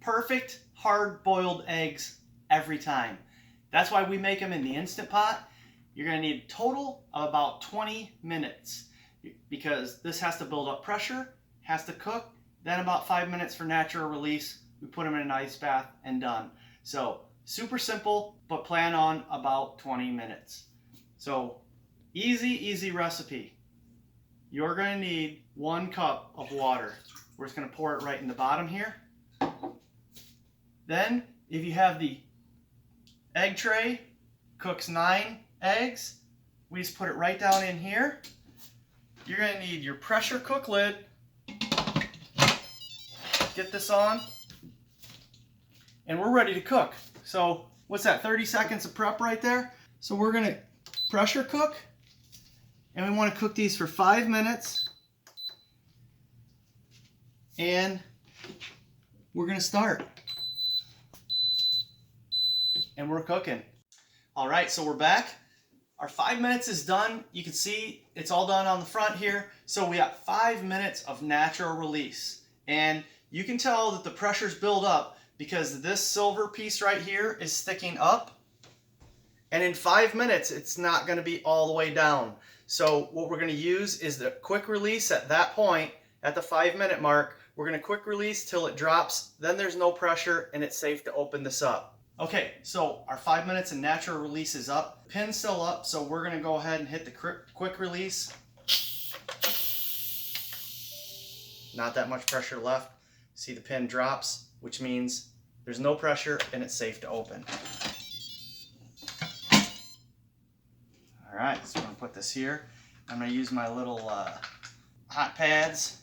perfect hard-boiled eggs every time. That's why we make them in the Instant Pot. You're going to need a total of about 20 minutes because this has to build up pressure, has to cook, then about 5 minutes for natural release. We put them in an ice bath and done. So super simple, but plan on about 20 minutes. So easy recipe. You're going to need 1 cup of water. We're just going to pour it right in the bottom here. Then if you have the egg tray, cooks 9 eggs, we just put it right down in here. You're going to need your pressure cook lid. Get this on, and we're ready to cook. So what's that, 30 seconds of prep right there? So we're going to pressure cook, and we want to cook these for 5 minutes, and we're going to start. And we're cooking. All right, so we're back. Our 5 minutes is done. You can see it's all done on the front here. So we got 5 minutes of natural release. And you can tell that the pressure's built up because this silver piece right here is sticking up. And in 5 minutes, it's not going to be all the way down. So what we're going to use is the quick release at that point, at the 5 minute mark. We're going to quick release till it drops. Then there's no pressure and it's safe to open this up. Okay, so our 5 minutes and natural release is up. Pin's still up, so we're going to go ahead and hit the quick release. Not that much pressure left. See the pin drops, which means there's no pressure and it's safe to open. All right, so I'm going to put this here. I'm going to use my little hot pads.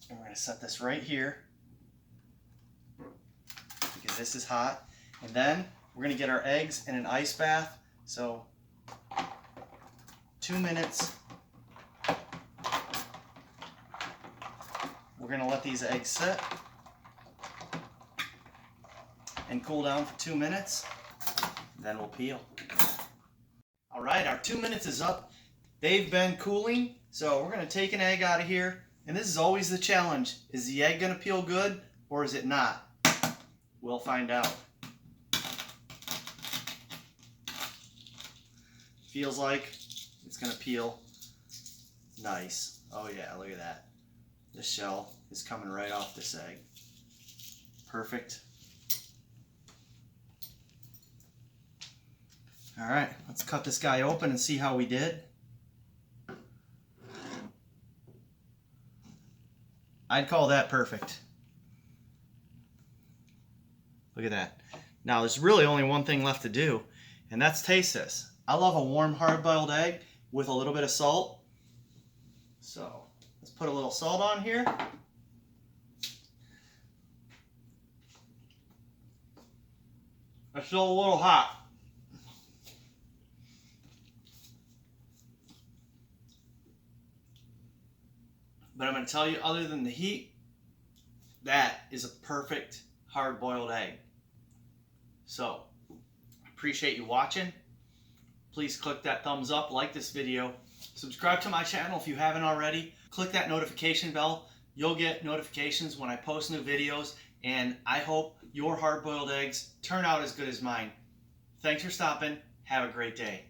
And we're going to set this right here, because this is hot. And then we're going to get our eggs in an ice bath. So 2 minutes. We're going to let these eggs sit and cool down for 2 minutes. Then we'll peel. All right, our 2 minutes is up. They've been cooling. So we're going to take an egg out of here. And this is always the challenge. Is the egg going to peel good or is it not? We'll find out. Feels like it's going to peel nice. Oh yeah, look at that. The shell is coming right off this egg. Perfect. All right, let's cut this guy open and see how we did. I'd call that perfect. Look at that. Now there's really only one thing left to do, and that's taste this. I love a warm hard-boiled egg with a little bit of salt. So let's put a little salt on here. It's still a little hot. But I'm going to tell you, other than the heat, that is a perfect hard-boiled egg. So, I appreciate you watching. Please click that thumbs up, like this video. Subscribe to my channel if you haven't already. Click that notification bell. You'll get notifications when I post new videos. And I hope your hard-boiled eggs turn out as good as mine. Thanks for stopping. Have a great day.